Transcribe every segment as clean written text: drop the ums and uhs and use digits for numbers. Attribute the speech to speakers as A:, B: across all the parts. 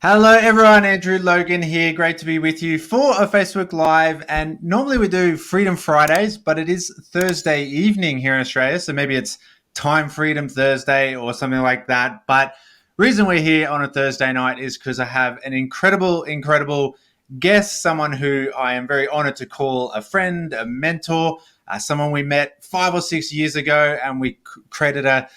A: Hello, everyone. Andrew Logan here. Great to be with you for a Facebook Live. And normally we do Freedom Fridays, but it is Thursday evening here in Australia. So maybe it's Time Freedom Thursday or something like that. But reason we're here on a Thursday night is because I have an incredible guest, someone who I am very honored to call a friend, a mentor, someone we met 5 or 6 years ago, and we created a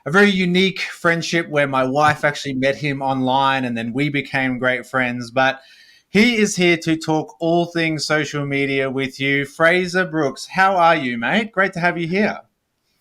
A: very unique friendship where my wife actually met him online and then we became great friends. But he is here to talk all things social media with you. Frazer Brooks, how are you, mate? Great to have you here.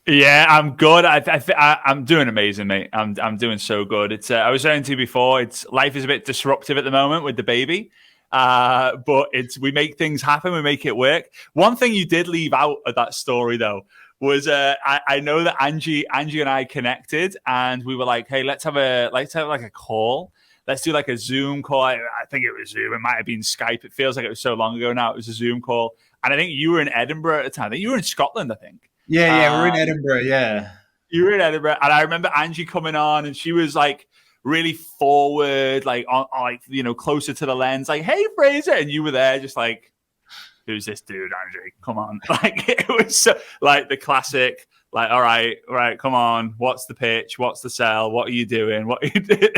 B: Yeah, I'm good. I'm doing amazing, mate. I'm doing so good. It's I was saying to you before, it's life is a bit disruptive at the moment with the baby, but we make things happen. We make it work. One thing you did leave out of that story though was I know that Angie and I connected, and we were like, hey, let's have like a call. Let's do like a Zoom call. I think it was Zoom. It might have been Skype. It feels like it was so long ago now. It was a Zoom call, and I think you were in Edinburgh at the time. I think you were in Scotland. I think.
A: Yeah, we're in Edinburgh. Yeah.
B: You were in Edinburgh, and I remember Angie coming on, and she was like really forward, like closer to the lens, like, "Hey, Frazer," and you were there, just like, "Who's this dude, Angie? Come on!" Like it was so, like the classic, like, "All right, come on, what's the pitch? What's the sell? What are you doing? What are you doing?"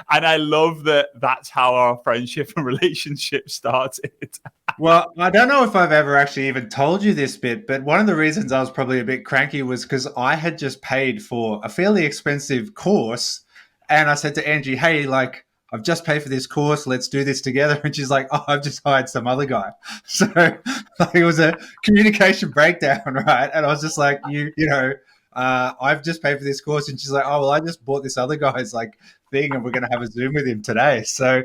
B: And I love that. That's how our friendship and relationship started.
A: Well, I don't know if I've ever actually even told you this bit, but one of the reasons I was probably a bit cranky was because I had just paid for a fairly expensive course. And I said to Angie, hey, like, I've just paid for this course. Let's do this together. And she's like, oh, I've just hired some other guy. So like, it was a communication breakdown, right? And I was just like, I've just paid for this course. And she's like, oh, well, I just bought this other guy's like thing and we're going to have a Zoom with him today. So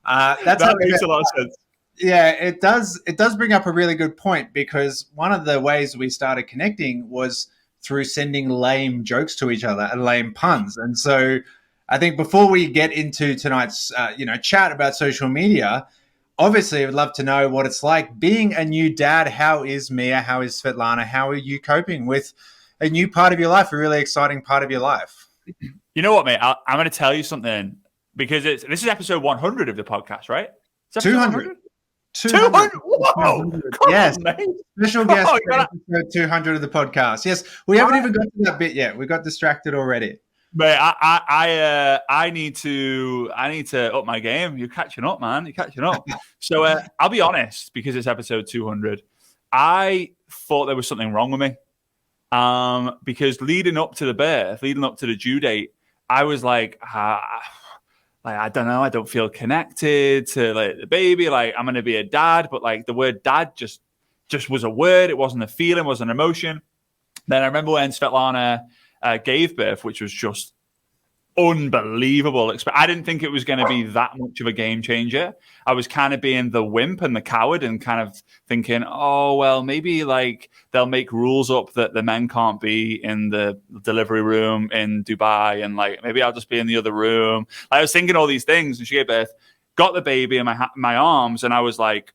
B: that makes a lot of sense.
A: Yeah, it does. It does bring up a really good point because one of the ways we started connecting was through sending lame jokes to each other and lame puns. And so, I think before we get into tonight's chat about social media, obviously, I'd love to know what it's like being a new dad. How is Mia? How is Svetlana? How are you coping with a new part of your life, a really exciting part of your life?
B: You know what, mate? I'm going to tell you something because this is episode 100 of the podcast, right?
A: 200.
B: 200. Whoa! 200.
A: Yes.
B: On, mate.
A: Special guest for episode 200 of the podcast. Yes, we haven't even got to that bit yet. We got distracted already.
B: Mate, I need to up my game. You're catching up, man. You're catching up. So I'll be honest, because it's episode 200, I thought there was something wrong with me. Because leading up to the birth, leading up to the due date, I was like, I don't know. I don't feel connected to like the baby. Like I'm going to be a dad, but like the word dad just was a word. It wasn't a feeling, wasn't an emotion. Then I remember when Svetlana gave birth, which was just unbelievable. I didn't think it was going to be that much of a game changer. I was kind of being the wimp and the coward and kind of thinking, oh, well, maybe like they'll make rules up that the men can't be in the delivery room in Dubai. And like, maybe I'll just be in the other room. I was thinking all these things, and she gave birth, got the baby in my arms. And I was like,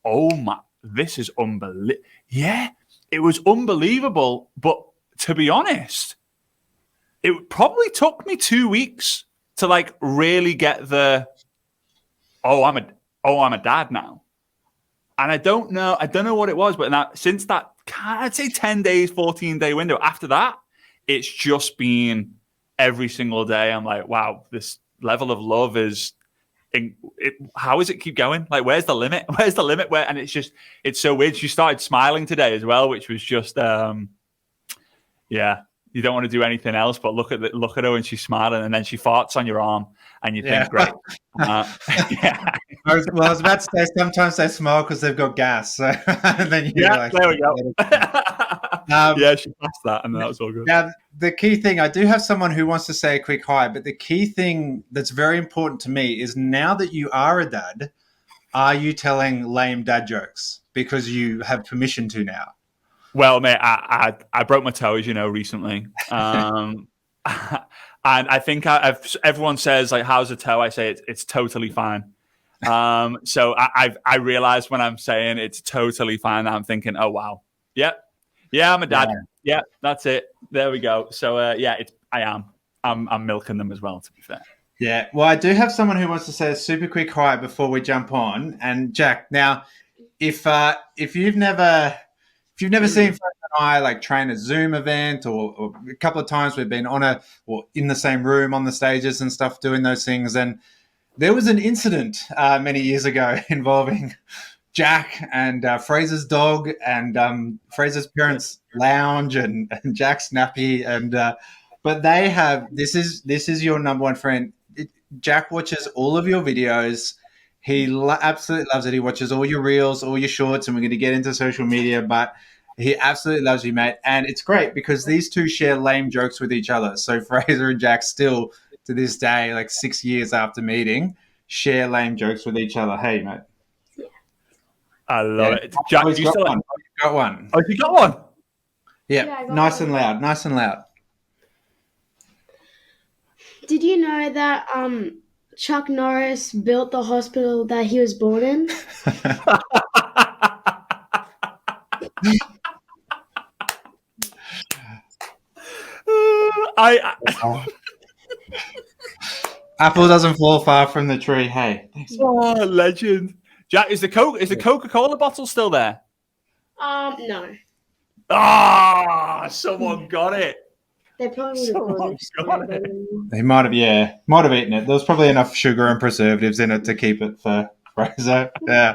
B: oh my, this is unbelievable. Yeah, it was unbelievable. But to be honest, it probably took me 2 weeks to like really get I'm a dad now. And I don't know what it was, but now since that, I'd say 10 days, 14-day window, after that, it's just been every single day. I'm like, wow, this level of love is, how does it keep going? Like, where's the limit? Where's the limit? And it's so weird. She started smiling today as well, which was just, yeah. You don't want to do anything else but look at her when she's smiling, and then she farts on your arm, and you think, great.
A: Yeah. I was about to say sometimes they smile because they've got gas. So then
B: there we go. Yeah, she passed that, and that was all good.
A: Now, the key thing, I do have someone who wants to say a quick hi, but the key thing that's very important to me is now that you are a dad, are you telling lame dad jokes because you have permission to now?
B: Well, mate, I broke my toe, as you know, recently. And I think everyone says, like, how's the toe? I say it's totally fine. So I realized when I'm saying it's totally fine, I'm thinking, oh, wow. Yep. Yeah, I'm a dad. Yeah, that's it. There we go. So, I am. I'm milking them as well, to be fair.
A: Yeah. Well, I do have someone who wants to say a super quick hi before we jump on. And Jack, now, if you've never seen Fraser and I like train a Zoom event, or a couple of times we've been on or in the same room on the stages and stuff doing those things, and there was an incident many years ago involving Jack and Fraser's dog and Fraser's parents' lounge and Jack's nappy and but they have this is your number one friend. Jack watches all of your videos. He absolutely loves it. He watches all your reels, all your shorts, and we're going to get into social media, but he absolutely loves you, mate. And it's great because these two share lame jokes with each other. So Fraser and Jack still, to this day, like 6 years after meeting, share lame jokes with each other. Hey, mate.
B: I love it. Jack,
A: Oh, he's
B: you
A: got
B: still
A: one. Oh, he's got one.
B: Oh, you got one?
A: Yeah,
C: Yeah, I got
A: nice
C: one.
A: and loud. Nice and loud.
C: Did you know that Chuck Norris built the hospital that he was born in?
A: Apple doesn't fall far from the tree. Hey,
B: oh, legend. Jack, is the Coca-Cola bottle still there?
C: No.
B: Ah, someone got it.
C: They probably would have called it.
A: he might have eaten it. There was probably enough sugar and preservatives in it to keep it for Fraser. Yeah.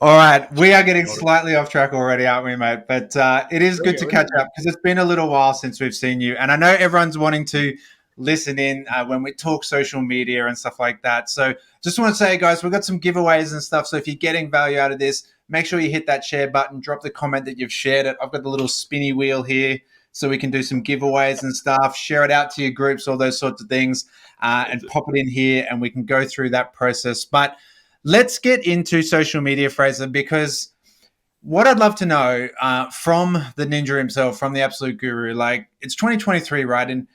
A: All right, we are getting slightly off track already, aren't we, mate? But it is good to catch up because it's been a little while since we've seen you, and I know everyone's wanting to listen in when we talk social media and stuff like that. So just want to say, guys, we've got some giveaways and stuff. So if you're getting value out of this, make sure you hit that share button, drop the comment that you've shared it. I've got the little spinny wheel here so we can do some giveaways and stuff. Share it out to your groups, all those sorts of things, and pop it in here and we can go through that process. But let's get into social media, Frazer, because what I'd love to know from the ninja himself, from the absolute guru, like it's 2023, right? And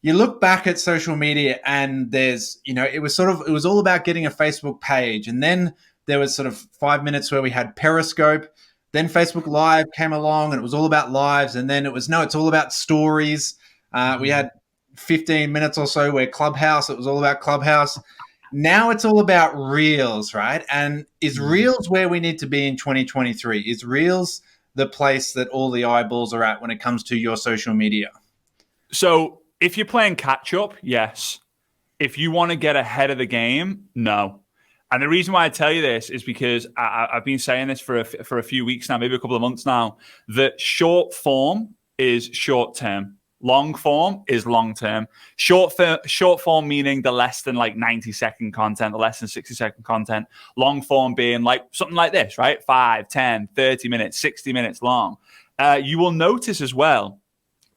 A: you look back at social media and there's, it was all about getting a Facebook page. And then there was sort of 5 minutes where we had Periscope. Then Facebook Live came along and it was all about lives. And then it's all about stories. We had 15 minutes or so where Clubhouse, it was all about Clubhouse. Now it's all about Reels, right? And is Reels where we need to be in 2023? Is Reels the place that all the eyeballs are at when it comes to your social media?
B: So if you're playing catch up, yes. If you want to get ahead of the game, no. And the reason why I tell you this is because I've been saying this for a few weeks now, maybe a couple of months now, that short form is short term. Long form is long term. Short form meaning the less than like 90-second content, the less than 60-second content. Long form being like something like this, right? 5, 10, 30 minutes, 60 minutes long. You will notice as well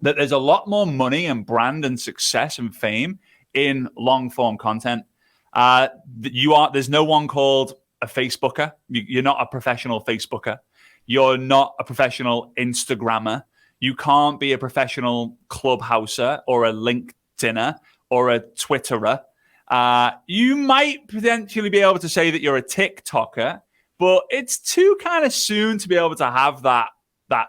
B: that there's a lot more money and brand and success and fame in long form content. There's no one called a Facebooker. You're not a professional Facebooker. You're not a professional Instagrammer. You can't be a professional Clubhouser or a LinkedIner or a Twitterer. You might potentially be able to say that you're a TikToker, but it's too kind of soon to be able to have that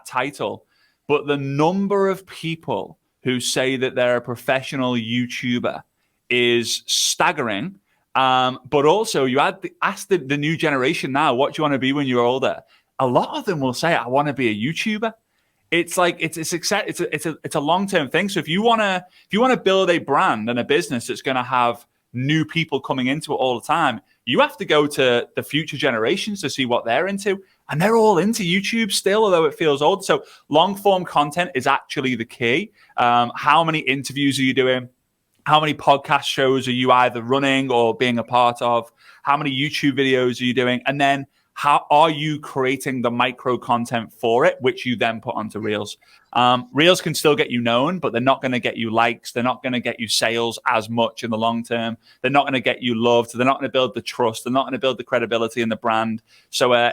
B: title. But the number of people who say that they're a professional YouTuber is staggering. But also, you ask the new generation now, what do you want to be when you're older? A lot of them will say, I want to be a YouTuber. It's like it's a long-term thing. So if you want to build a brand and a business that's going to have new people coming into it all the time, you have to go to the future generations to see what they're into. And they're all into YouTube still, although it feels old. So long-form content is actually the key. How many interviews are you doing? How many podcast shows are you either running or being a part of? How many YouTube videos are you doing? And then how are you creating the micro content for it, which you then put onto Reels? Reels can still get you known, but they're not going to get you likes. They're not going to get you sales as much in the long term. They're not going to get you loved. They're not going to build the trust. They're not going to build the credibility in the brand. So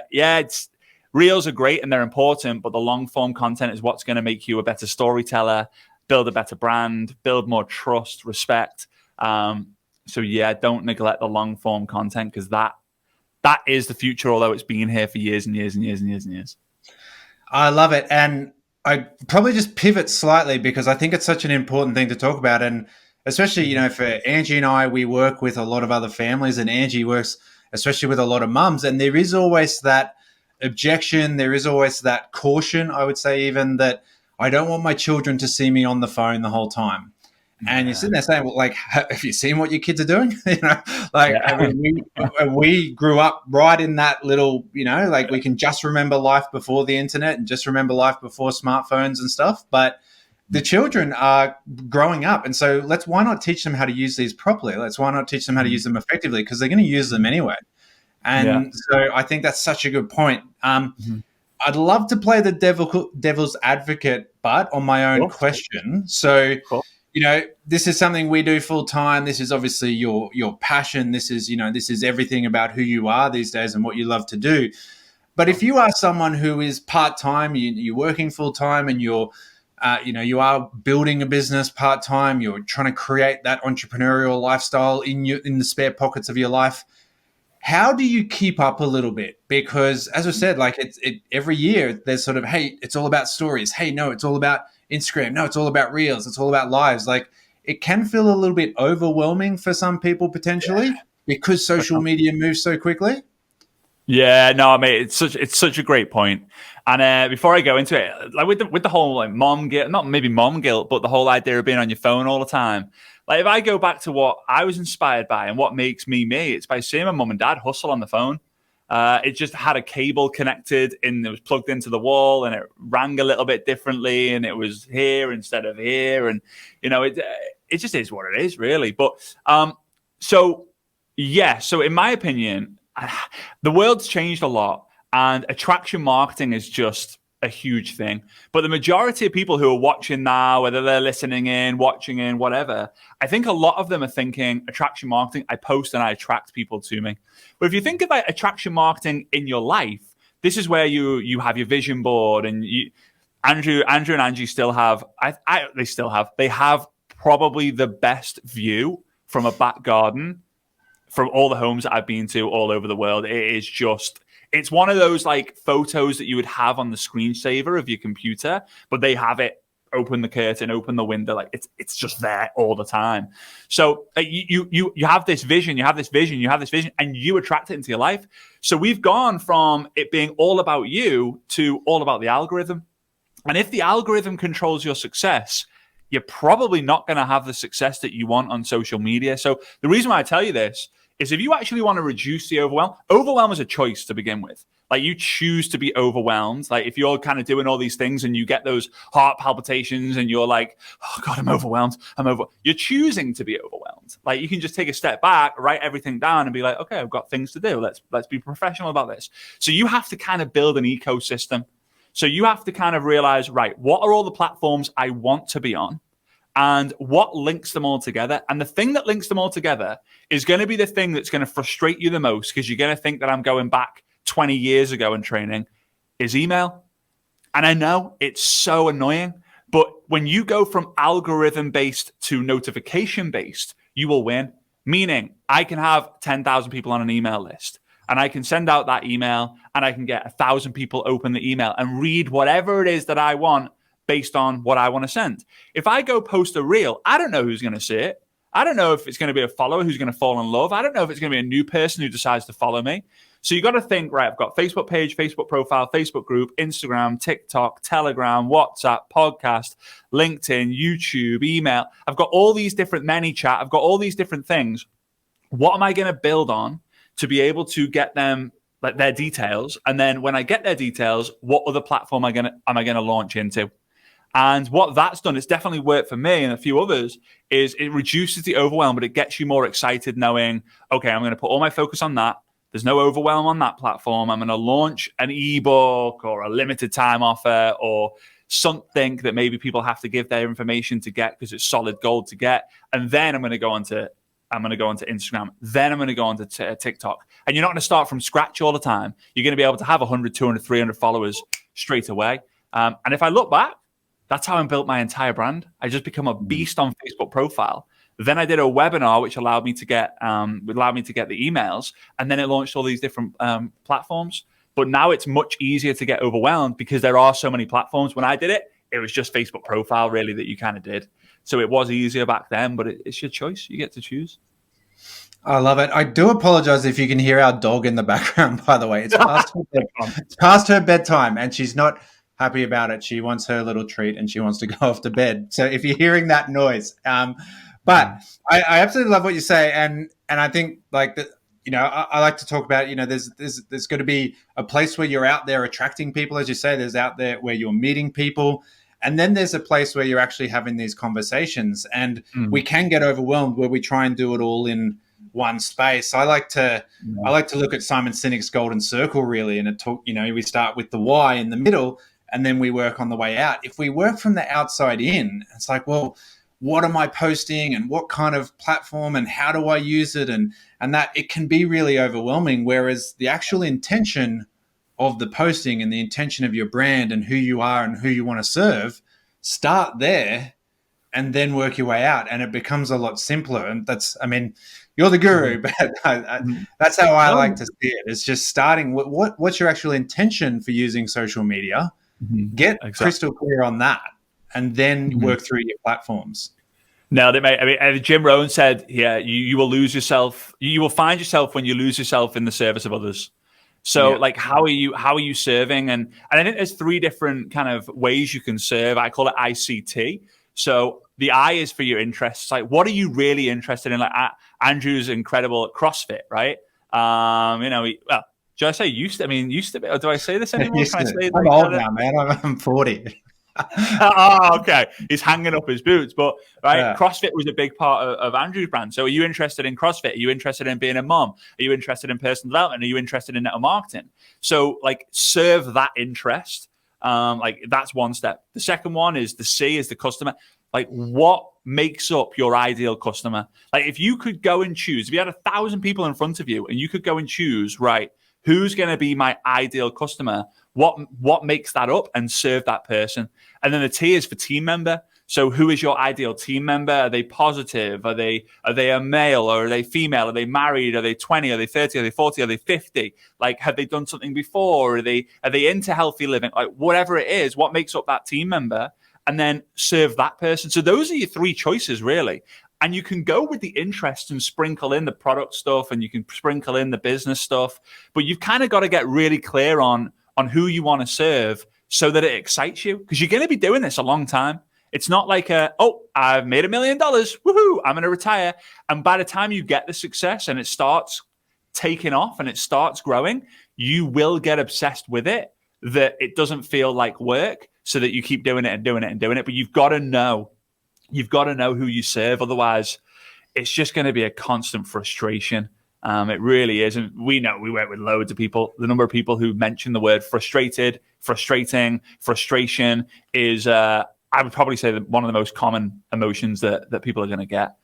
B: Reels are great and they're important, but the long form content is what's going to make you a better storyteller, build a better brand, build more trust, respect. Don't neglect the long form content because that is the future, although it's been here for years and years and years and years and years.
A: I love it. And I probably just pivot slightly because I think it's such an important thing to talk about. And especially, you know, for Angie and I, we work with a lot of other families, and Angie works especially with a lot of mums. And there is always that objection. There is always that caution, I would say, even that I don't want my children to see me on the phone the whole time. And you're sitting there saying, well, like, have you seen what your kids are doing? You know, like,
B: Yeah.
A: I mean, we grew up right in that little, you know, like we can just remember life before the internet and just remember life before smartphones and stuff. But the children are growing up. And so why not teach them how to use these properly? Why not teach them how to use them effectively? Because they're going to use them anyway. And so I think that's such a good point. I'd love to play the devil's advocate, but on my own question. So, you know, this is something we do full time. This is obviously your passion. This is, you know, this is everything about who you are these days and what you love to do. But if you are someone who is part time, you're working full time, and you're, you know, you are building a business part time. You're trying to create that entrepreneurial lifestyle in the spare pockets of your life. How do you keep up a little bit? Because as I said, like every year there's sort of, hey, it's all about stories. Hey, no, it's all about Instagram. No, it's all about reels. It's all about lives. Like it can feel a little bit overwhelming for some people potentially because social media moves so quickly.
B: Yeah, no, I mean it's such a great point. And before I go into it, like with the whole like mom guilt, not maybe mom guilt, but the whole idea of being on your phone all the time. Like if I go back to what I was inspired by and what makes me me, it's by seeing my mum and dad hustle on the phone. It just had a cable connected and it was plugged into the wall and it rang a little bit differently and it was here instead of here. And, you know, it just is what it is really. But so in my opinion, the world's changed a lot and attraction marketing is just a huge thing. But the majority of people who are watching now, whether they're listening in, watching in, whatever, I think a lot of them are thinking attraction marketing, I post and I attract people to me. But if you think about attraction marketing in your life, this is where you have your vision board and Andrew and Angie still have, they have probably the best view from a back garden from all the homes that I've been to all over the world. It's one of those like photos that you would have on the screensaver of your computer, but they have it open the curtain, open the window. Like it's just there all the time. So you have this vision, and you attract it into your life. So we've gone from it being all about you to all about the algorithm. And if the algorithm controls your success, you're probably not going to have the success that you want on social media. So the reason why I tell you this is if you actually want to reduce the overwhelm is a choice to begin with. Like you choose to be overwhelmed. Like if you're kind of doing all these things and you get those heart palpitations and you're like, oh God, I'm overwhelmed. You're choosing to be overwhelmed. Like you can just take a step back, write everything down and be like, okay, I've got things to do. Let's be professional about this. So you have to kind of build an ecosystem. So you have to kind of realize, right, what are all the platforms I want to be on? And what links them all together? And the thing that links them all together is going to be the thing that's going to frustrate you the most because you're going to think that I'm going back 20 years ago in training is email. And I know it's so annoying, but when you go from algorithm-based to notification-based, you will win. Meaning I can have 10,000 people on an email list and I can send out that email and I can get 1,000 people open the email and read whatever it is that I want based on what I want to send. If I go post a reel, I don't know who's going to see it. I don't know if it's going to be a follower who's going to fall in love. I don't know if it's going to be a new person who decides to follow me. So you got to think, right, I've got Facebook page, Facebook profile, Facebook group, Instagram, TikTok, Telegram, WhatsApp, podcast, LinkedIn, YouTube, email. I've got all these different ManyChat. I've got all these different things. What am I going to build on to be able to get them like their details? And then when I get their details, what other platform am I going to launch into? And what that's done, it's definitely worked for me and a few others, is it reduces the overwhelm, but it gets you more excited knowing, okay, I'm going to put all my focus on that. There's no overwhelm on that platform. I'm going to launch an ebook or a limited time offer or something that maybe people have to give their information to get because it's solid gold to get. And then I'm going to go onto Instagram. Then I'm going to go onto TikTok. And you're not going to start from scratch all the time. You're going to be able to have 100, 200, 300 followers straight away. And if I look back, that's how I built my entire brand. I just become a beast on Facebook profile. Then I did a webinar, which allowed me to get the emails, and then it launched all these different platforms. But now it's much easier to get overwhelmed because there are so many platforms. When I did it, it was just Facebook profile really that you kind of did. So it was easier back then, but it's your choice. You get to choose.
A: I love it. I do apologize if you can hear our dog in the background, by the way. It's past her bedtime, and she's not happy about it. She wants her little treat, and she wants to go off to bed. So if you're hearing that noise, but I absolutely love what you say, and I think like that. I like to talk about, there's going to be a place where you're out there attracting people, as you say. There's out there where you're meeting people. And then there's a place where you're actually having these conversations. And we can get overwhelmed where we try and do it all in one space. I like to look at Simon Sinek's golden circle, really. And we start with the why in the middle, and then we work on the way out. If we work from the outside in, it's like, well, what am I posting and what kind of platform and how do I use it? And that it can be really overwhelming. Whereas the actual intention of the posting and the intention of your brand and who you are and who you want to serve, start there and then work your way out. And it becomes a lot simpler. And you're the guru, but that's how I like to see it. It's just starting what's your actual intention for using social media, get crystal clear on that, and then work through your platforms.
B: No, they may. Jim Rohn said, "Yeah, you will lose yourself. You will find yourself when you lose yourself in the service of others." So, like, how are you serving? And I think there's 3 different kind of ways you can serve. I call it ICT. So the I is for your interests. Like, what are you really interested in? Like, Andrew's incredible at CrossFit, right? Do I say used to? I mean, used to be, or do I say this anymore? Can I say
A: I'm old now, man. I'm 40.
B: Okay. He's hanging up his boots. But CrossFit was a big part of Andrew's brand. So are you interested in CrossFit? Are you interested in being a mom? Are you interested in personal development? Are you interested in network marketing? So like serve that interest. Like that's one step. The second one is the C is the customer. Like what makes up your ideal customer? Like if you could go and choose, if you had 1,000 people in front of you and you could go and choose, right, who's going to be my ideal customer? What makes that up and serve that person? And then the T is for team member. So who is your ideal team member? Are they positive? Are they a male or are they female? Are they married? Are they 20? Are they 30? Are they 40? Are they 50? Like, have they done something before? Are they into healthy living? Like whatever it is, what makes up that team member? And then serve that person. So those are your 3 choices, really. And you can go with the interest and sprinkle in the product stuff and you can sprinkle in the business stuff. But you've kind of got to get really clear on who you want to serve so that it excites you. Because you're going to be doing this a long time. It's not like, I've made $1 million. Woohoo, I'm going to retire. And by the time you get the success and it starts taking off and it starts growing, you will get obsessed with it, that it doesn't feel like work, so that you keep doing it and doing it and doing it. But you've got to know who you serve. Otherwise, it's just going to be a constant frustration. It really is. And we know, we work with loads of people. The number of people who mention the word frustrated, frustrating, frustration is, I would probably say that one of the most common emotions that people are going to get.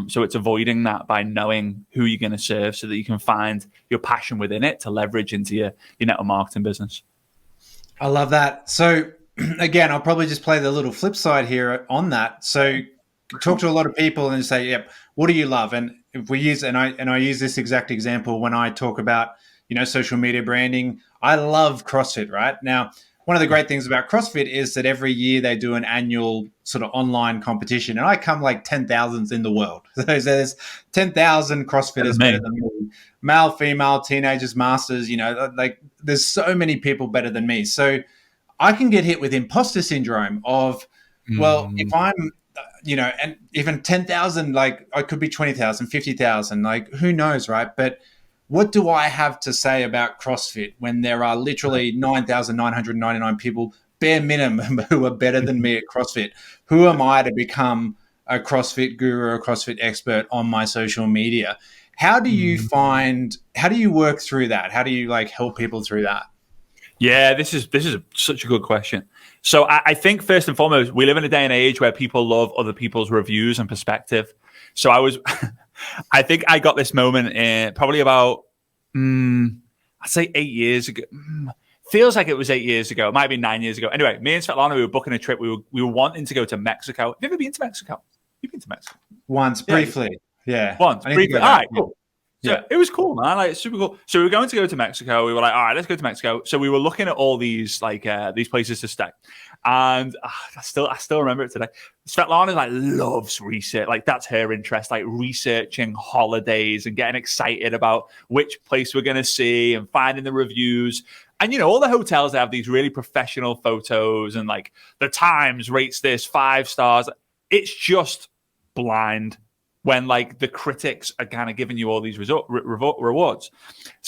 B: So it's avoiding that by knowing who you're going to serve so that you can find your passion within it to leverage into your network marketing business.
A: I love that. So again, I'll probably just play the little flip side here on that. So talk to a lot of people and say, yep, what do you love? And if we use, and I use this exact example when I talk about, social media branding, I love CrossFit, right? Now, one of the great things about CrossFit is that every year they do an annual sort of online competition, and I come like 10,000th in the world. So there's 10,000 CrossFitters better than me, male, female, teenagers, masters, like there's so many people better than me. So I can get hit with imposter syndrome of, well, if I'm, and even 10,000, like I could be 20,000, 50,000, like who knows, right? But what do I have to say about CrossFit when there are literally 9,999 people, bare minimum, who are better than me at CrossFit? Who am I to become a CrossFit guru or a CrossFit expert on my social media? How do you work through that? How do you help people through that?
B: Yeah, this is such a good question. So I think first and foremost, we live in a day and age where people love other people's reviews and perspective. So I think I got this moment in probably about, I'd say 8 years ago. Feels like it was 8 years ago. It might be 9 years ago. Anyway, me and Svetlana, we were booking a trip. We were wanting to go to Mexico. Have you ever been to Mexico? You've been to Mexico?
A: Once, briefly. Yeah.
B: Once, briefly. All right, cool. So it was cool, man. Like, super cool. So we were going to go to Mexico. We were like, all right, let's go to Mexico. So we were looking at all these these places to stay, and I still remember it today. Svetlana like loves research. Like that's her interest, like researching holidays and getting excited about which place we're going to see and finding the reviews. And, all the hotels have these really professional photos and like the Times rates this 5 stars. It's just blind when like the critics are kind of giving you all these rewards.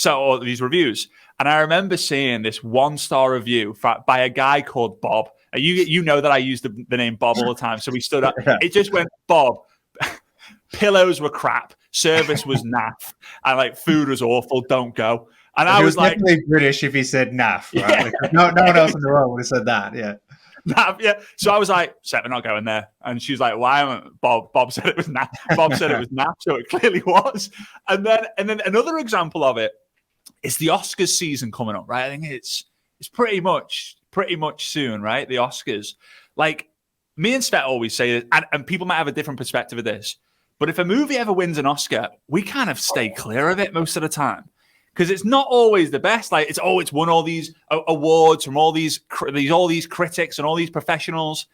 B: Or these reviews. And I remember seeing this 1-star review by a guy called Bob. You know that I use the name Bob all the time. So we stood up. It just went, Bob, pillows were crap. Service was naff. And like food was awful. Don't go. And I was like,
A: definitely British if he said naff, right? Yeah. Like, no one else in the world would have said that. Yeah.
B: Yeah. So I was like, Seth, we're not going there. And she's like, why? Bob said it was naff. Bob said it was naff. So it clearly was. And then another example of it is the Oscars season coming up, right? I think it's pretty much soon, right? The Oscars. Like me and Svet always say this, and people might have a different perspective of this, but if a movie ever wins an Oscar, we kind of stay clear of it most of the time. Because it's not always the best. Like it's won all these awards from all these critics and all these professionals.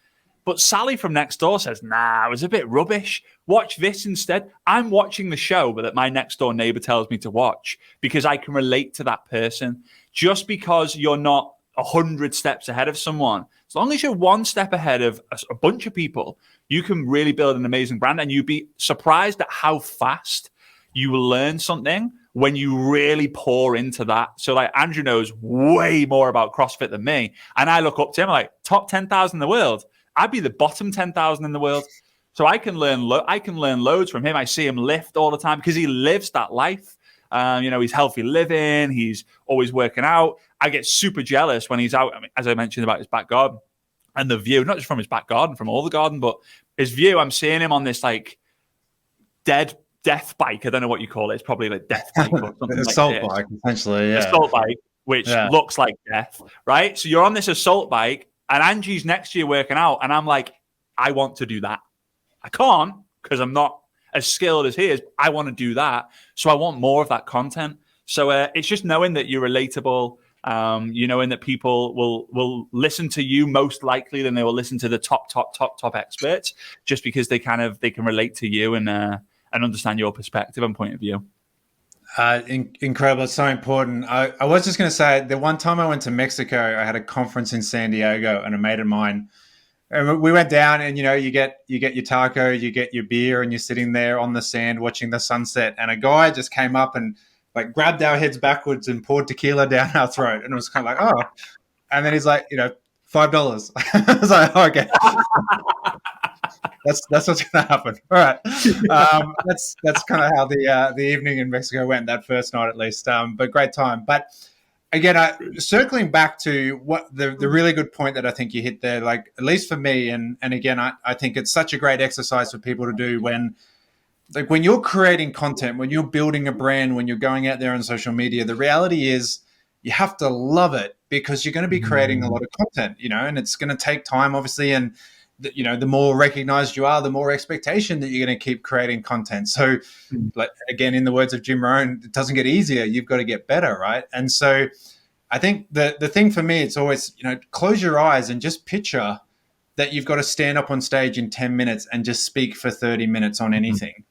B: But Sally from next door says, nah, it was a bit rubbish. Watch this instead. I'm watching the show that my next door neighbor tells me to watch because I can relate to that person. Just because you're not 100 steps ahead of someone, as long as you're 1 step ahead of a bunch of people, you can really build an amazing brand. And you'd be surprised at how fast you will learn something when you really pour into that. So like Andrew knows way more about CrossFit than me. And I look up to him like top 10,000 in the world. I'd be the bottom 10,000 in the world. So I can learn loads from him. I see him lift all the time because he lives that life. He's healthy living. He's always working out. I get super jealous when he's out. I mean, as I mentioned about his back garden and the view, not just from his back garden, from all the garden, but his view. I'm seeing him on this like death bike. I don't know what you call it. It's probably like death bike or something.
A: Assault bike, essentially. Yeah.
B: Assault bike, which looks like death, right? So you're on this assault bike, and Angie's next to you working out, and I'm like, I want to do that. I can't because I'm not as skilled as he is. I want to do that, so I want more of that content. So it's just knowing that you're relatable. Knowing that people will listen to you most likely than they will listen to the top experts, just because they can relate to you and understand your perspective and point of view.
A: Incredible. It's so important. I was just going to say, the one time I went to Mexico, I had a conference in San Diego, and a mate of mine, and we went down, and you get your taco, you get your beer, and you're sitting there on the sand watching the sunset, and a guy just came up and like grabbed our heads backwards and poured tequila down our throat, and it was kind of like, oh, and then he's like, $5. I was like, oh, okay. That's what's going to happen. All right. That's kind of how the evening in Mexico went, that first night at least. But great time. But again, circling back to what the really good point that I think you hit there, like at least for me, and again, I think it's such a great exercise for people to do when you're creating content, when you're building a brand, when you're going out there on social media. The reality is you have to love it because you're going to be creating a lot of content, and it's going to take time, obviously, and the more recognized you are, the more expectation that you're going to keep creating content. So like, again, in the words of Jim Rohn, it doesn't get easier. You've got to get better. Right. And so I think the thing for me, it's always, close your eyes and just picture that you've got to stand up on stage in 10 minutes and just speak for 30 minutes on anything.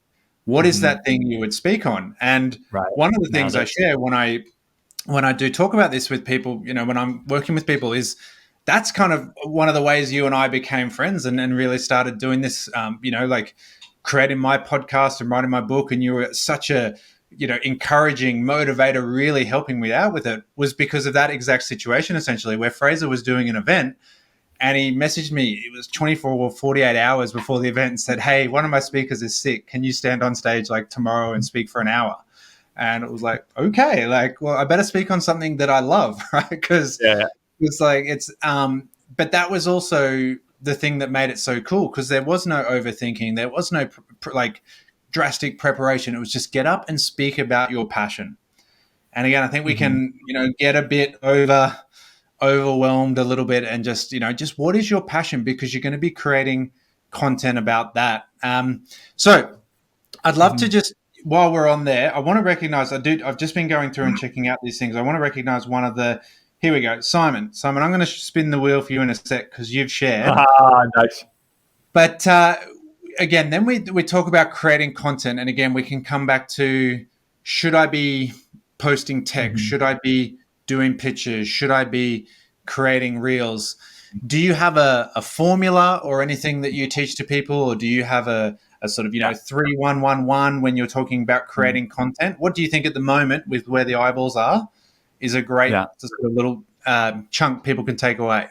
A: What is that thing you would speak on? And one of the things I share when I do talk about this with people, when I'm working with people, is that's kind of one of the ways you and I became friends and really started doing this, like creating my podcast and writing my book. And you were such a, encouraging motivator, really helping me out with it, was because of that exact situation, essentially, where Frazer was doing an event and he messaged me. It was 24 or 48 hours before the event and said, hey, one of my speakers is sick. Can you stand on stage like tomorrow and speak for an hour? And it was like, okay, well, I better speak on something that I love, right? Because it's like, but that was also the thing that made it so cool, because there was no overthinking. There was no drastic preparation. It was just get up and speak about your passion. And again, I think we can, get a bit overwhelmed a little bit and just what is your passion? Because you're going to be creating content about that. So I'd love to just, while we're on there, I want to recognize, I've just been going through and checking out these things. I want to recognize one of the, here we go. Simon, I'm going to spin the wheel for you in a sec because you've shared.
B: Nice.
A: But again, then we talk about creating content. And again, we can come back to, should I be posting text? Should I be doing pictures? Should I be creating reels? Do you have a formula or anything that you teach to people? Or do you have a sort of, 3-1-1-1 when you're talking about creating content? What do you think at the moment with where the eyeballs are is a great sort of little chunk people can take away?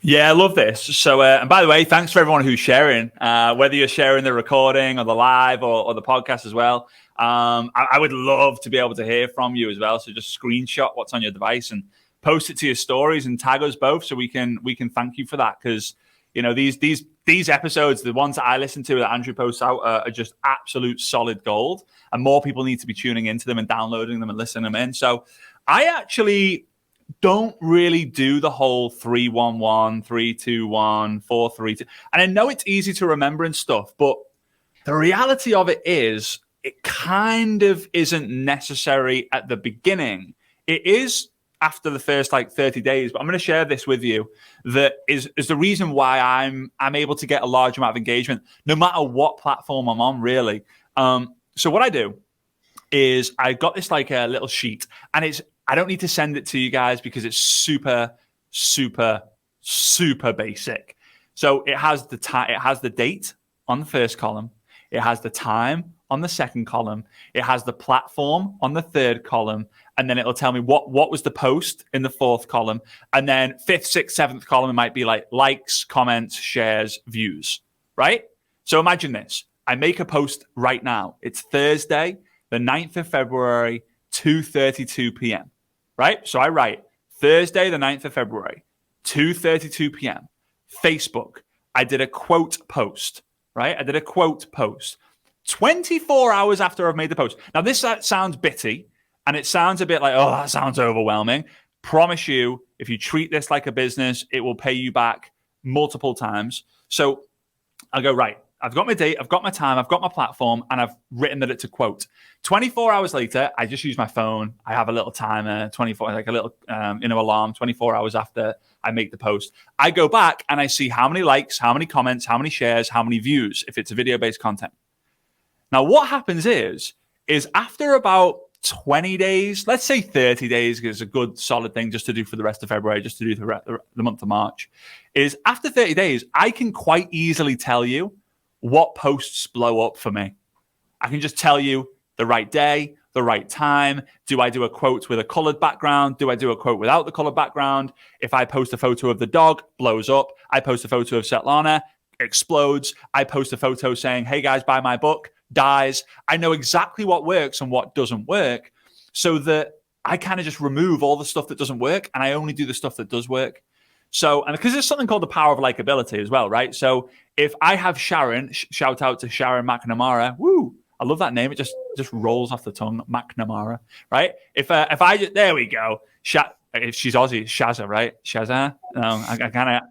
B: Yeah, I love this. So, and by the way, thanks for everyone who's sharing, whether you're sharing the recording or the live or the podcast as well. I would love to be able to hear from you as well. So just screenshot what's on your device and post it to your stories and tag us both so we can thank you for that. Because, these episodes, the ones that I listen to that Andrew posts out are just absolute solid gold. And more people need to be tuning into them and downloading them and listening them in. So I actually don't really do the whole 3-1-1, 3-2-1, 4-3-2. And I know it's easy to remember and stuff, but the reality of it is it kind of isn't necessary at the beginning. It is after the first 30 days, but I'm going to share this with you that is the reason why I'm able to get a large amount of engagement no matter what platform I'm on, really. So what I do is I got this a little sheet, and I don't need to send it to you guys because it's super, super, super basic. So it has the date on the first column. It has the time on the second column. It has the platform on the third column. And then it'll tell me what was the post in the fourth column. And then fifth, sixth, seventh column, it might be likes, comments, shares, views, right? So imagine this. I make a post right now. It's Thursday, the 9th of February, 2:32 p.m., right? So I write Thursday, the 9th of February, 2:32 p.m., Facebook. I did a quote post, right? I did a quote post 24 hours after I've made the post. Now, this sounds bitty, and it sounds a bit like, oh, that sounds overwhelming. Promise you, if you treat this like a business, it will pay you back multiple times. So I'll go, right, I've got my date, I've got my time, I've got my platform, and I've written that it's a quote. 24 hours later, I just use my phone. I have a little timer, 24, like a little alarm, 24 hours after I make the post. I go back and I see how many likes, how many comments, how many shares, how many views, if it's a video-based content. Now, what happens is after about 20 days, let's say 30 days, because it's a good solid thing just to do for the rest of February, just to do the month of March, is after 30 days, I can quite easily tell you what posts blow up for me. I can just tell you the right day, the right time. Do I do a quote with a colored background? Do I do a quote without the colored background? If I post a photo of the dog, blows up. I post a photo of Svetlana, explodes. I post a photo saying, hey guys, buy my book, dies. I know exactly what works and what doesn't work, so that I kind of just remove all the stuff that doesn't work and I only do the stuff that does work. So, and because there's something called the power of likability as well, right? So if I have Sharon, shout out to Sharon McNamara. Woo! I love that name. It just rolls off the tongue, McNamara, right? If there we go. If she's Aussie, Shazza, right? Shazza? No,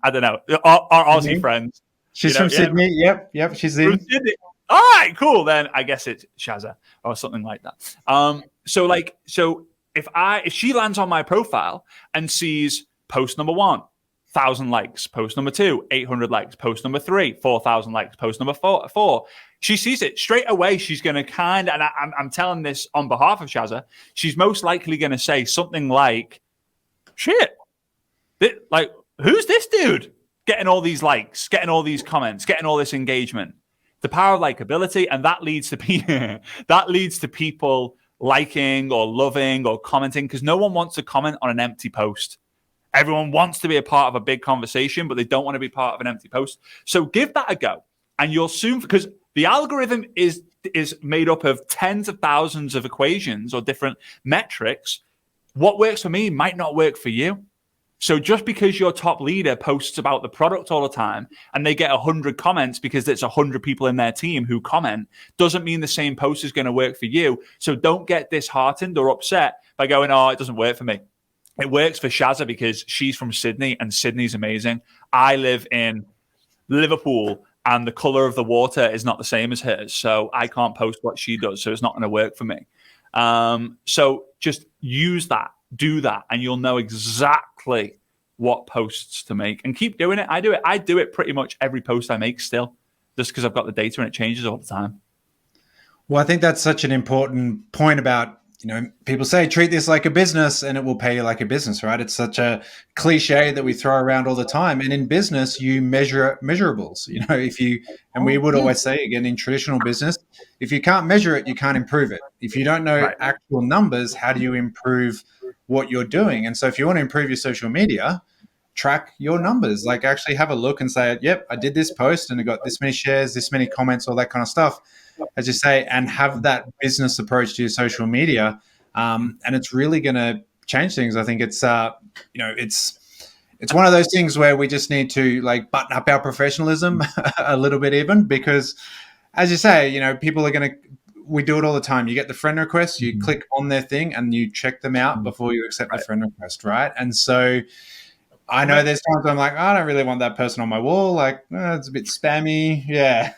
B: I don't know. Our Aussie friends.
A: She's from Sydney. Yep. She's in.
B: From Sydney. All right, cool. Then I guess it's Shazza or something like that. So if she lands on my profile and sees post number 1, 1,000 likes, post number 2, 800 likes, post number 3, 4,000 likes, post number 4, she sees it straight away. She's going to and I'm telling this on behalf of Shazza, she's most likely going to say something like, shit, who's this dude getting all these likes, getting all these comments, getting all this engagement? The power of likability, and that leads to people liking or loving or commenting, because no one wants to comment on an empty post. Everyone wants to be a part of a big conversation, but they don't want to be part of an empty post. So give that a go, and you'll soon, because the algorithm is made up of tens of thousands of equations or different metrics. What works for me might not work for you. So just because your top leader posts about the product all the time and they get 100 comments because it's 100 people in their team who comment, doesn't mean the same post is going to work for you. So don't get disheartened or upset by going, oh, it doesn't work for me. It works for Shazza because she's from Sydney and Sydney's amazing. I live in Liverpool and the color of the water is not the same as hers. So I can't post what she does. So it's not going to work for me. So just use that, do that, and you'll know exactly what posts to make, and keep doing it. I do it pretty much every post I make still, just because I've got the data and it changes all the time.
A: Well, I think that's such an important point about, people say treat this like a business and it will pay you like a business, right? It's such a cliche that we throw around all the time. And in business, you measure measurables, and we would always say, again, in traditional business, if you can't measure it, you can't improve it. If you don't know actual numbers, how do you improve what you're doing? And so if you want to improve your social media, track your numbers, like actually have a look and say, yep, I did this post and it got this many shares, this many comments, all that kind of stuff, as you say, and have that business approach to your social media. And it's really going to change things. I think it's one of those things where we just need to like button up our professionalism a little bit even, because as you say, people are we do it all the time. You get the friend request, you click on their thing and you check them out before you accept the friend request, right? And so I know there's times where I'm like, I don't really want that person on my wall. Like, it's a bit spammy. Yeah.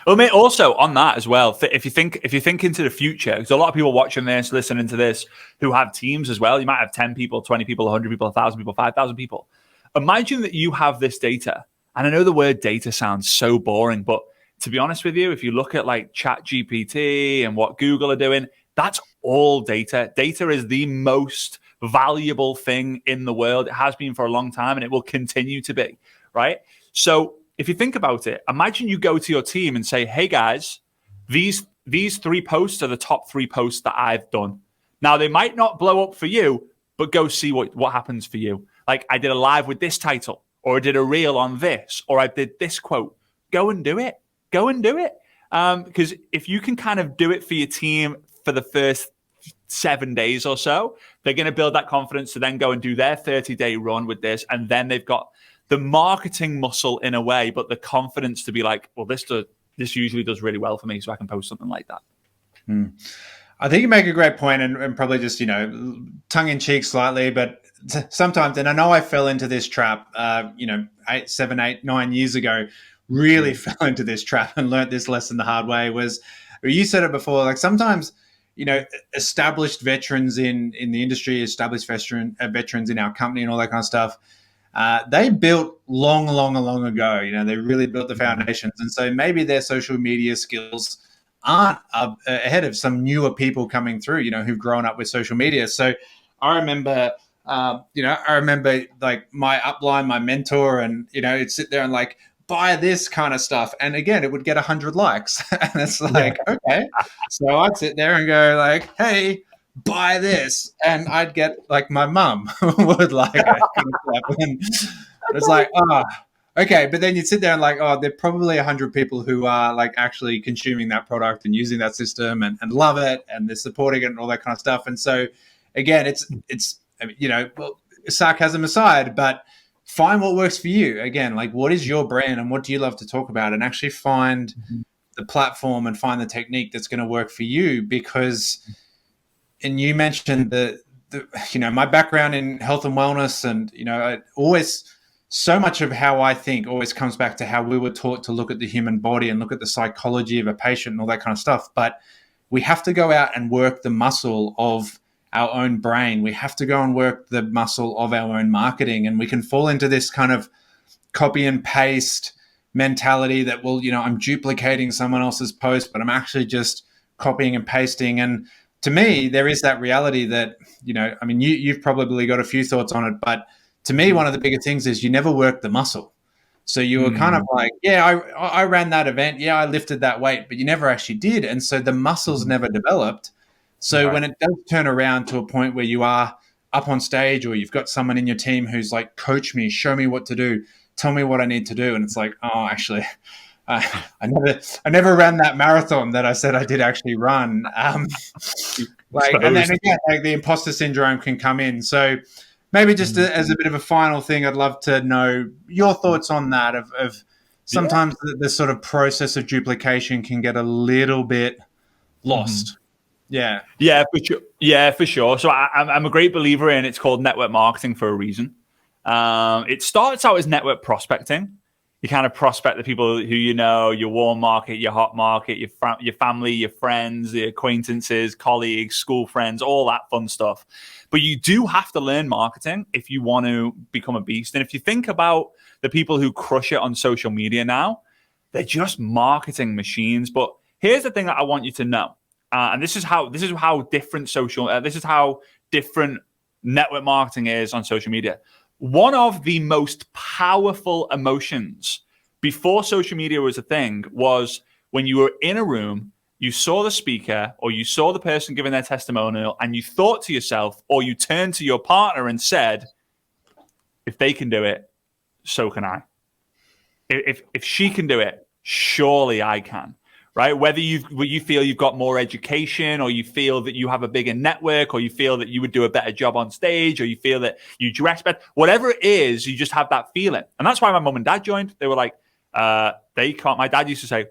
B: Well, mate, also on that as well, if you think into the future, because a lot of people watching this, listening to this, who have teams as well, you might have 10 people, 20 people, 100 people, 1,000 people, 5,000 people. Imagine that you have this data. And I know the word data sounds so boring, but to be honest with you, if you look at like ChatGPT and what Google are doing, that's all data. Data is the most valuable thing in the world. It has been for a long time and it will continue to be, right? So if you think about it, imagine you go to your team and say, hey guys, these 3 posts are the top 3 posts that I've done. Now they might not blow up for you, but go see what happens for you. Like I did a live with this title, or I did a reel on this, or I did this quote. Go and do it. Because if you can kind of do it for your team for the first 7 days or so, they're going to build that confidence to then go and do their 30-day run with this. And then they've got the marketing muscle in a way, but the confidence to be like, well, this usually does really well for me, so I can post something like that.
A: I think you make a great point, and probably just, tongue in cheek slightly, but sometimes, and I know I fell into this trap, 7, 8, 9 years ago, really fell into this trap and learned this lesson the hard way. Was, you said it before, like sometimes, established veterans in the industry, established veterans in our company and all that kind of stuff, they built long ago. They really built the foundations. And so maybe their social media skills aren't ahead of some newer people coming through, who've grown up with social media. So I remember, like my upline, my mentor, and, it'd sit there and like, buy this kind of stuff. And again, it would get 100 likes. And it's like, okay. So I'd sit there and go like, hey, buy this. And I'd get like my mum would like it. And it's like, okay. But then you'd sit there and like, there are probably 100 people who are like actually consuming that product and using that system and love it. And they're supporting it and all that kind of stuff. And so again, it's sarcasm aside, but find what works for you. Again, like what is your brand and what do you love to talk about, and actually find the platform and find the technique that's going to work for you. Because, and you mentioned my background in health and wellness, and, always so much of how I think always comes back to how we were taught to look at the human body and look at the psychology of a patient and all that kind of stuff. But we have to go out and work the muscle of our own brain. We have to go and work the muscle of our own marketing. And we can fall into this kind of copy and paste mentality that, well, I'm duplicating someone else's post, but I'm actually just copying and pasting. And to me, there is that reality that, you've probably got a few thoughts on it, but to me, one of the bigger things is you never work the muscle. So you were kind of like, I ran that event. Yeah, I lifted that weight, but you never actually did. And so the muscles never developed. So when it does turn around to a point where you are up on stage, or you've got someone in your team who's like, coach me, show me what to do, tell me what I need to do. And it's like, actually, I never ran that marathon that I said I did actually run. And then again, like the imposter syndrome can come in. So maybe just as a bit of a final thing, I'd love to know your thoughts on that of sometimes the sort of process of duplication can get a little bit lost.
B: Yeah, for sure. So I'm a great believer in, it's called network marketing for a reason. It starts out as network prospecting. You kind of prospect the people who you know, your warm market, your hot market, your family, your friends, the acquaintances, colleagues, school friends, all that fun stuff. But you do have to learn marketing if you want to become a beast. And if you think about the people who crush it on social media now, they're just marketing machines. But here's the thing that I want you to know, and this is how different this is how different network marketing is on social media. One of the most powerful emotions before social media was a thing was when you were in a room, you saw the speaker or you saw the person giving their testimonial, and you thought to yourself, or you turned to your partner and said, if they can do it, so can I. If she can do it, surely I can. Right? Whether you feel you've got more education, or you feel that you have a bigger network, or you feel that you would do a better job on stage, or you feel that you dress better, whatever it is, you just have that feeling. And that's why my mom and dad joined. They were like, they can't. My dad used to say,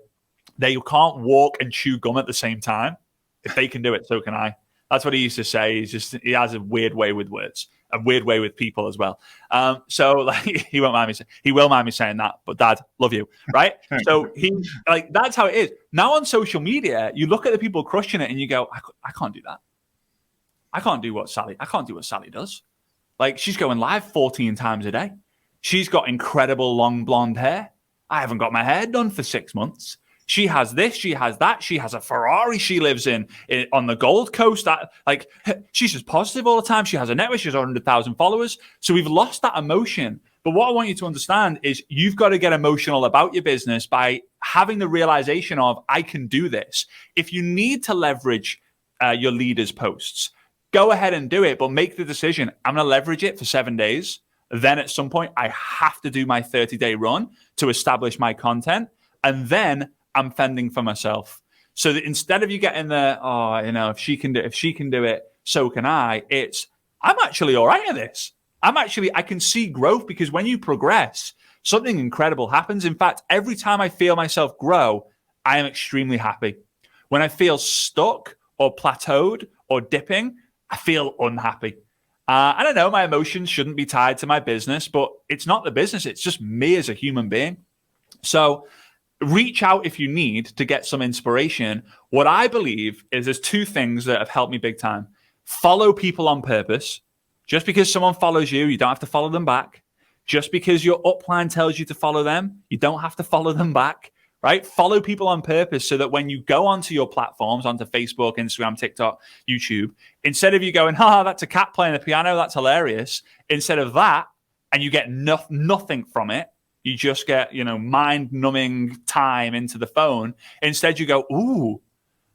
B: they can't walk and chew gum at the same time. If they can do it, so can I. That's what he used to say. He has a weird way with words, a weird way with people as well. So like he will mind me saying that, but Dad, love you, right? So that's how it is. Now on social media, you look at the people crushing it and you go, I can't do that. I can't do what Sally does. Like, she's going live 14 times a day. She's got incredible long blonde hair. I haven't got my hair done for 6 months. She has this, she has that, she has a Ferrari she lives in on the Gold Coast. She's just positive all the time. She has a network, she has 100,000 followers. So we've lost that emotion. But what I want you to understand is you've got to get emotional about your business by having the realization of, I can do this. If you need to leverage your leaders' posts, go ahead and do it, but make the decision. I'm going to leverage it for 7 days. Then at some point, I have to do my 30-day run to establish my content. And then I'm fending for myself. So that instead of you getting the, if she can do it, so can I. I'm actually all right at this. I can see growth, because when you progress, something incredible happens. In fact, every time I feel myself grow, I am extremely happy. When I feel stuck or plateaued or dipping, I feel unhappy. I don't know, my emotions shouldn't be tied to my business, but it's not the business. It's just me as a human being. So reach out if you need to get some inspiration. What I believe is there's two things that have helped me big time. Follow people on purpose. Just because someone follows you, you don't have to follow them back. Just because your upline tells you to follow them, you don't have to follow them back, right? Follow people on purpose so that when you go onto your platforms, onto Facebook, Instagram, TikTok, YouTube, instead of you going, that's a cat playing the piano, that's hilarious. Instead of that, and you get nothing from it, you just get, mind-numbing time into the phone. Instead, you go, ooh,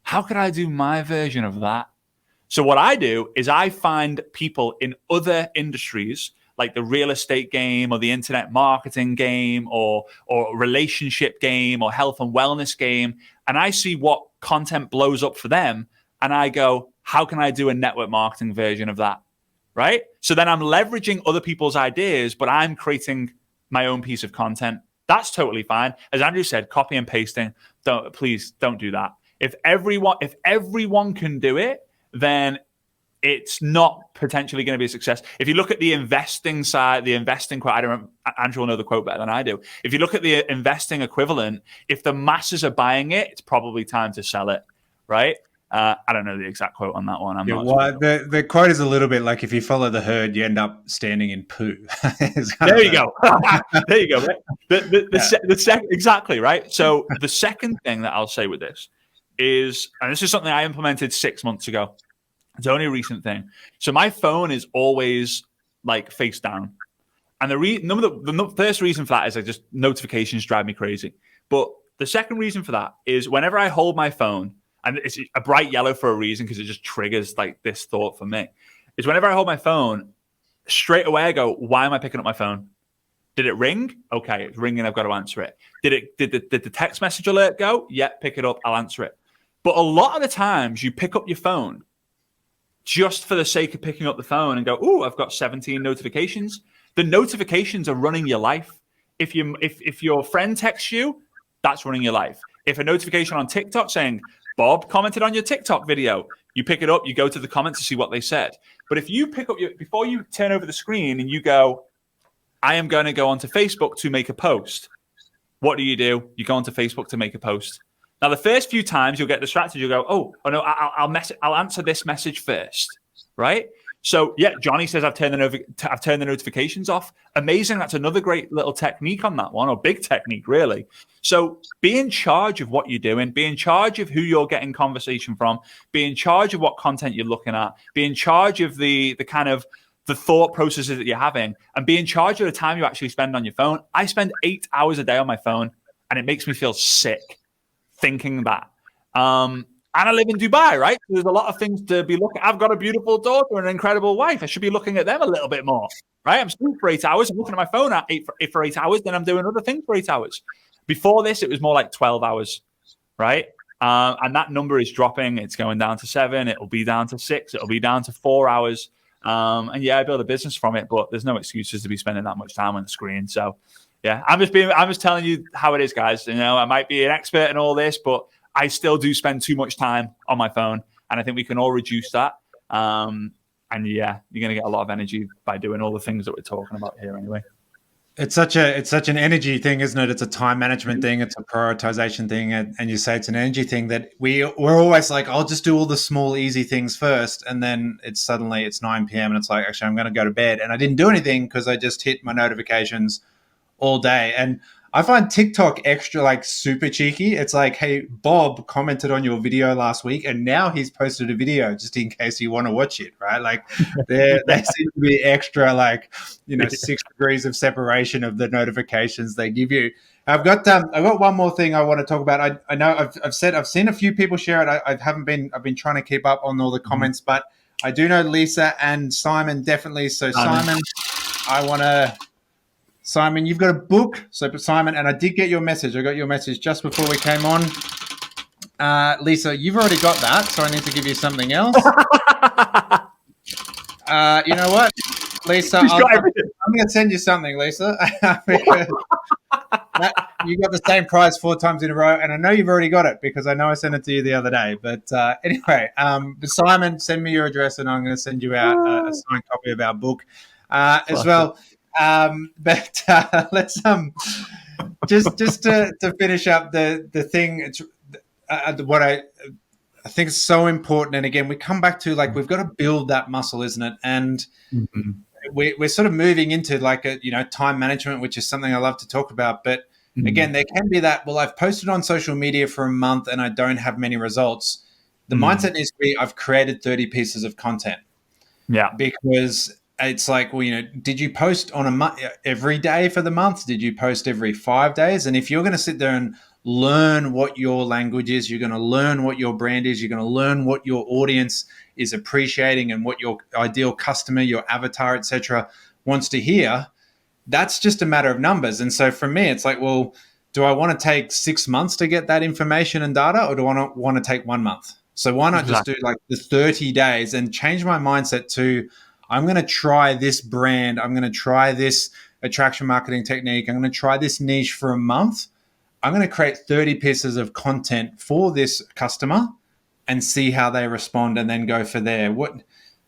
B: how could I do my version of that? So what I do is I find people in other industries, like the real estate game or the internet marketing game or relationship game or health and wellness game, and I see what content blows up for them, and I go, how can I do a network marketing version of that, right? So then I'm leveraging other people's ideas, but I'm creating my own piece of content. That's totally fine. As Andrew said, copy and pasting. Please don't do that. If everyone can do it, then it's not potentially going to be a success. If you look at the investing side, the investing quote, I don't remember, Andrew will know the quote better than I do. If you look at the investing equivalent, if the masses are buying it, it's probably time to sell it, right? I don't know the exact quote on that one.
A: The quote is a little bit like, if you follow the herd, you end up standing in poo.
B: There you go. There you go. Right? Exactly, right? So the second thing that I'll say with this is, and this is something I implemented 6 months ago. It's only a recent thing. So my phone is always like face down. And the first reason for that is notifications drive me crazy. But the second reason for that is whenever I hold my phone, and it's a bright yellow for a reason because it just triggers like this thought for me, is whenever I hold my phone, straight away I go, why am I picking up my phone? Did it ring? Okay, it's ringing, I've got to answer it. Did the text message alert go? Yeah, pick it up, I'll answer it. But a lot of the times you pick up your phone just for the sake of picking up the phone and go, ooh, I've got 17 notifications. The notifications are running your life. If your friend texts you, that's running your life. If a notification on TikTok saying, Bob commented on your TikTok video, you pick it up, you go to the comments to see what they said. But if you pick up before you turn over the screen and you go, I am going to go onto Facebook to make a post, What do? You go onto Facebook to make a post. Now, the first few times you'll get distracted. You'll go, oh no, I'll answer this message first, right? So yeah, Johnny says I've turned the notifications off. Amazing. That's another great little technique on that one, or big technique, really. So be in charge of what you're doing. Be in charge of who you're getting conversation from. Be in charge of what content you're looking at. Be in charge of the kind of the thought processes that you're having, and be in charge of the time you actually spend on your phone. I spend 8 hours a day on my phone, and it makes me feel sick thinking that. And I live in Dubai, right? So there's a lot of things to be looking. I've got a beautiful daughter and an incredible wife. I should be looking at them a little bit more, right? I'm sleeping for 8 hours. I'm looking at my phone for 8 hours. Then I'm doing other things for 8 hours. Before this, it was more like 12 hours, right? And that number is dropping. It's going down to 7. It'll be down to 6. It'll be down to 4 hours. And yeah, I build a business from it, but there's no excuses to be spending that much time on the screen. So yeah, I'm just telling you how it is, guys. You know, I might be an expert in all this, but I still do spend too much time on my phone, and I think we can all reduce that. And yeah, you're going to get a lot of energy by doing all the things that we're talking about here anyway.
A: It's such an energy thing, isn't it? It's a time management thing. It's a prioritization thing. And you say it's an energy thing that we're always like, I'll just do all the small, easy things first. And then it's 9 p.m. and it's like, actually, I'm going to go to bed. And I didn't do anything because I just hit my notifications all day. And I find TikTok extra like super cheeky. It's like, hey, Bob commented on your video last week, and now he's posted a video just in case you want to watch it, right? Like they seem to be extra, like 6 degrees of separation of the notifications they give you. I've got one more thing I want to talk about. I know I've seen a few people share it. I've been trying to keep up on all the comments, but I do know Lisa and Simon definitely. So Simon, Simon, you've got a book. So Simon, and I did get your message. I got your message just before we came on. Lisa, you've already got that, so I need to give you something else. You know what, Lisa? I'm going to send you something, Lisa. Because you got the same prize 4 times in a row, and I know you've already got it because I know I sent it to you the other day. But anyway, Simon, send me your address, and I'm going to send you out a signed copy of our book as well. But let's just to finish up the thing. It's what I think is so important. And again, we come back to like we've got to build that muscle, isn't it? And we're sort of moving into like time management, which is something I love to talk about. But again, there can be that. Well, I've posted on social media for a month and I don't have many results. The mindset needs to be I've created 30 pieces of content. Yeah, because it's like, well, did you post on every day for the month? Did you post every 5 days? And if you're going to sit there and learn what your language is, you're going to learn what your brand is, you're going to learn what your audience is appreciating and what your ideal customer, your avatar, etc., wants to hear, that's just a matter of numbers. And so for me, it's like, well, do I want to take 6 months to get that information and data, or do I want to take 1 month? So why not just do like the 30 days and change my mindset to, I'm going to try this brand. I'm going to try this attraction marketing technique. I'm going to try this niche for a month. I'm going to create 30 pieces of content for this customer and see how they respond and then go for there.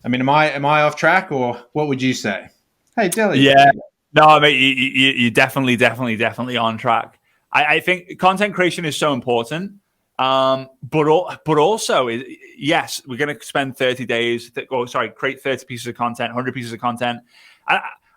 A: Am I off track, or what would you say? Hey, Delhi.
B: Yeah. No, I mean, you're definitely on track. I think content creation is so important. But also, yes, we're going to spend 30 days, create 30 pieces of content, 100 pieces of content.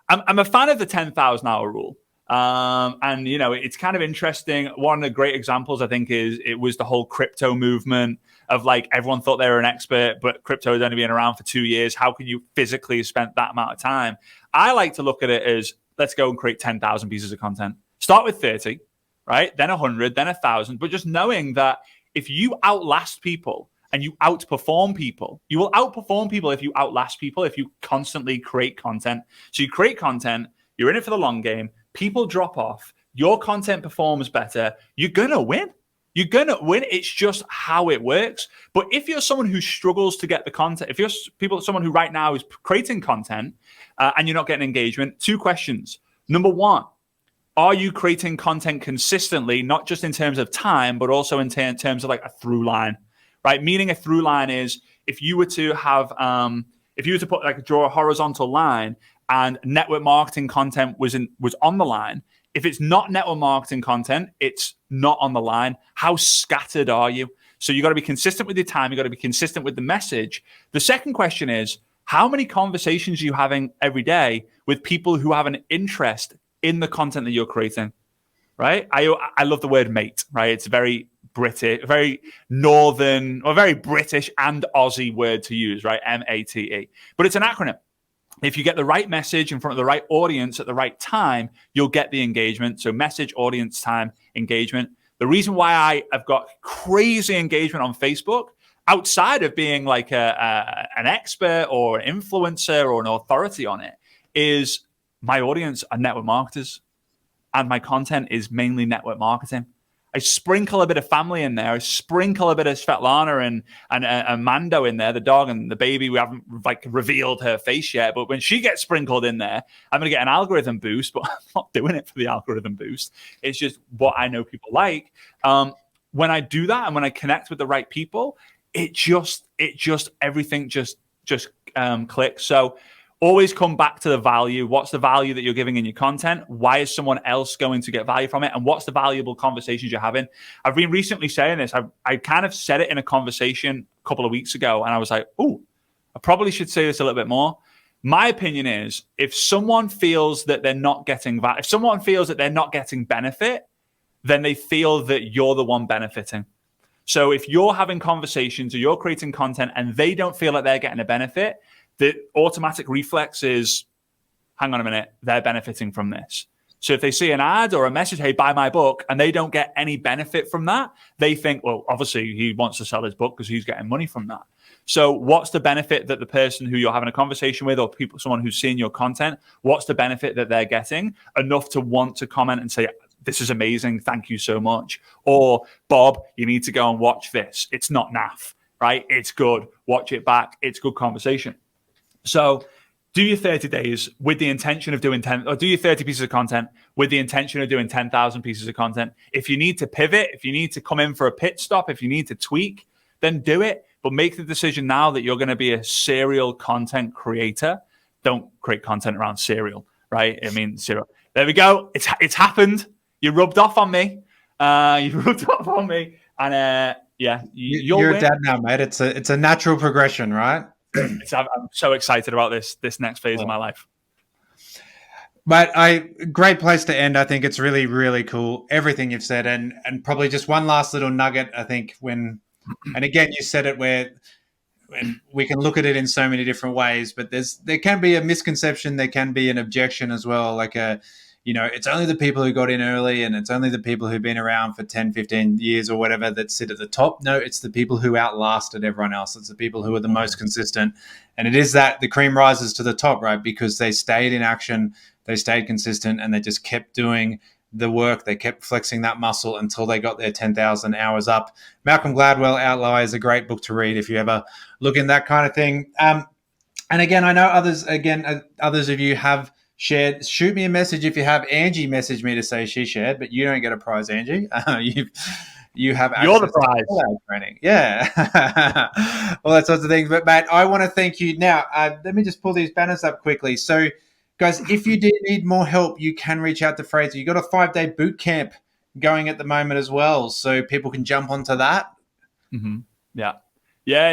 B: I'm a fan of the 10,000 hour rule. And, it's kind of interesting. One of the great examples, I think, it was the whole crypto movement of like everyone thought they were an expert, but crypto has only been around for 2 years. How can you physically have spent that amount of time? I like to look at it as, let's go and create 10,000 pieces of content. Start with 30. Right? Then 100, then 1,000. But just knowing that if you outlast people and you outperform people, you will outperform people if you outlast people, if you constantly create content. So you create content, you're in it for the long game, people drop off, your content performs better, you're going to win. You're going to win. It's just how it works. But if you're someone who struggles to get the content, if you're someone who right now is creating content and you're not getting engagement, 2 questions. Number 1, are you creating content consistently, not just in terms of time, but also in terms of like a through line, right? Meaning a through line is if you were to have, draw a horizontal line and network marketing content was on the line, If it's not network marketing content, it's not on the line. How scattered are you? So you got to be consistent with your time. You got to be consistent with the message. The second question is, how many conversations are you having every day with people who have an interest in the content that you're creating? Right? I love the word mate, right? It's very British, very northern, or very British and Aussie word to use, right? MATE. But it's an acronym. If you get the right message in front of the right audience at the right time, you'll get the engagement. So message, audience, time, engagement. The reason why I have got crazy engagement on Facebook, outside of being like an expert or an influencer or an authority on it, is my audience are network marketers. And my content is mainly network marketing. I sprinkle a bit of family in there. I sprinkle a bit of Svetlana and Mando in there, the dog and the baby. We haven't like revealed her face yet, but when she gets sprinkled in there, I'm going to get an algorithm boost, but I'm not doing it for the algorithm boost. It's just what I know people like. When I do that and when I connect with the right people, everything just clicks. So always come back to the value. What's the value that you're giving in your content? Why is someone else going to get value from it? And what's the valuable conversations you're having? I've been recently saying this. I kind of said it in a conversation a couple of weeks ago, and I was like, oh, I probably should say this a little bit more. My opinion is, if someone feels that they're not getting value, if someone feels that they're not getting benefit, then they feel that you're the one benefiting. So if you're having conversations or you're creating content and they don't feel like they're getting a benefit, the automatic reflex is, hang on a minute, they're benefiting from this. So if they see an ad or a message, hey, buy my book, and they don't get any benefit from that, they think, well, obviously he wants to sell his book because he's getting money from that. So what's the benefit that the person who you're having a conversation with, or someone who's seeing your content, what's the benefit that they're getting enough to want to comment and say, this is amazing, thank you so much. Or, Bob, you need to go and watch this. It's not naff, right? It's good. Watch it back. It's good conversation. So do your 30 days with the intention of doing 10, or do your 30 pieces of content with the intention of doing 10,000 pieces of content. If you need to pivot, if you need to come in for a pit stop, if you need to tweak, then do it. But make the decision now that you're going to be a serial content creator. Don't create content around cereal, right? I mean, cereal. There we go. It's happened. You rubbed off on me. And
A: you're a dad now, mate. It's a natural progression, right?
B: I'm so excited about this next phase of my life.
A: But great place to end. I think it's really, really cool, everything you've said. And probably just one last little nugget, I think, and again, you said it where and we can look at it in so many different ways, but there can be a misconception, there can be an objection as well, like it's only the people who got in early and it's only the people who've been around for 10, 15 years or whatever that sit at the top. No, it's the people who outlasted everyone else. It's the people who are the most consistent. And it is that the cream rises to the top, right? Because they stayed in action, they stayed consistent, and they just kept doing the work. They kept flexing that muscle until they got their 10,000 hours up. Malcolm Gladwell, Outlier, is a great book to read if you ever look in that kind of thing. And again, I know others of you have shared. Shoot me a message if you have. Angie messaged me to say she shared, but you don't get a prize, Angie. You have access.
B: You're the prize.
A: To training. Yeah. All that sorts of things. But, Matt, I want to thank you. Now, let me just pull these banners up quickly. So, guys, if you do need more help, you can reach out to Frazer. You've got a 5-day boot camp going at the moment as well, so people can jump onto that.
B: Mm-hmm. Yeah,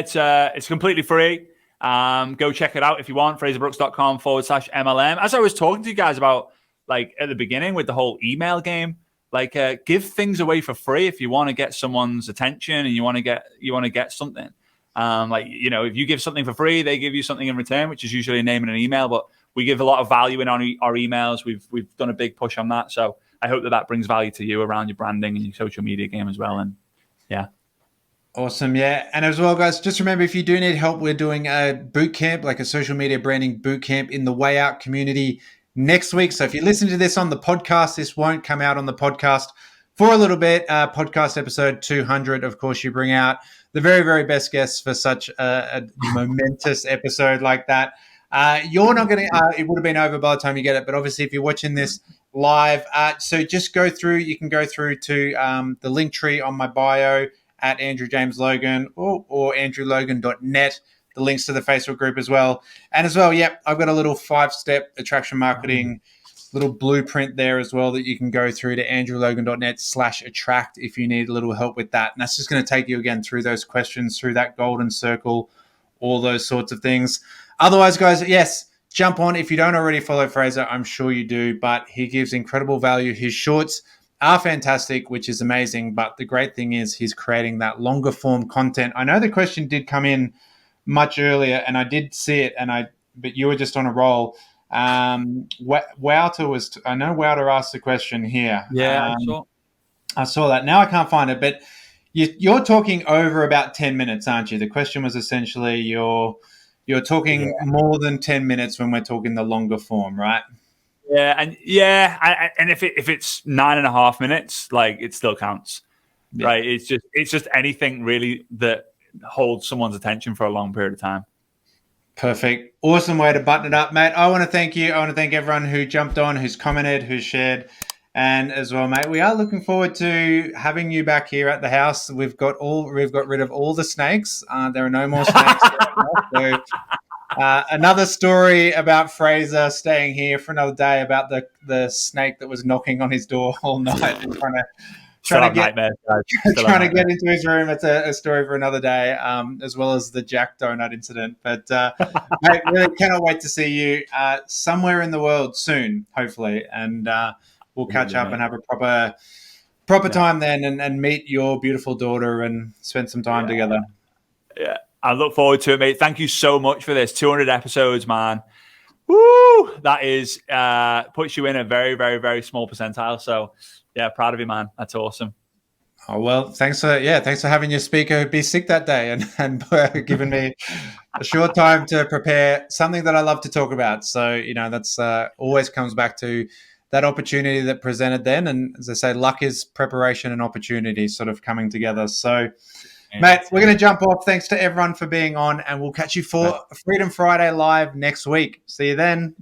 B: it's completely free. Go check it out if you want, FrazerBrooks.com/MLM. As I was talking to you guys about, like at the beginning with the whole email game, like give things away for free if you want to get someone's attention and you want to get something. If you give something for free, they give you something in return, which is usually a name and an email. But we give a lot of value in our emails. We've done a big push on that, so I hope that brings value to you around your branding and your social media game as well. And yeah.
A: Awesome. Yeah. And as well, guys, just remember, if you do need help, we're doing a boot camp, like a social media branding boot camp in the Way Out community next week. So if you listen to this on the podcast, this won't come out on the podcast for a little bit. Podcast episode 200, of course, you bring out the very, very best guests for such a momentous episode like that. You're not going to, it would have been over by the time you get it. But obviously, if you're watching this live, so just you can go through to the link tree on my bio at Andrew James Logan or andrewlogan.net, the links to the Facebook group as well. And as well, I've got a little 5-step attraction marketing little blueprint there as well that you can go through to andrewlogan.net/attract if you need a little help with that. And that's just going to take you again through those questions, through that golden circle, all those sorts of things. Otherwise, guys, yes, jump on. If you don't already follow Frazer, I'm sure you do, but he gives incredible value. His shorts are fantastic, which is amazing. But the great thing is he's creating that longer form content. I know the question did come in much earlier, and I did see it, but you were just on a roll. Wouter I know Wouter asked the question here.
B: Yeah,
A: I saw that. Now I can't find it, but you're talking over about 10 minutes, aren't you? The question was essentially you're talking more than 10 minutes when we're talking the longer form, right?
B: Yeah, and if it's 9.5 minutes, like it still counts, right? It's just anything really that holds someone's attention for a long period of time.
A: Perfect. Awesome way to button it up, mate. I want to thank you. I want to thank everyone who jumped on, who's commented, who's shared, and as well, mate. We are looking forward to having you back here at the house. We've got rid of all the snakes. There are no more snakes. So, another story about Frazer staying here for another day about the snake that was knocking on his door all night and trying to get into his room. It's a story for another day, as well as the Jack Donut incident. But mate, really cannot wait to see you somewhere in the world soon, hopefully, and we'll catch up and have a proper time then, and meet your beautiful daughter and spend some time together.
B: Yeah, I look forward to it, mate. Thank you so much for this 200 episodes, man. Woo! That is puts you in a very, very, very small percentile. So. Yeah, proud of you, man. That's awesome.
A: Oh, well, thanks for having your speaker be sick that day and giving me a short time to prepare something that I love to talk about. So, that's always comes back to that opportunity that presented then. And as I say, luck is preparation and opportunity sort of coming together. So, mate, we're going to jump off. Thanks to everyone for being on, and we'll catch you for Freedom Friday Live next week. See you then.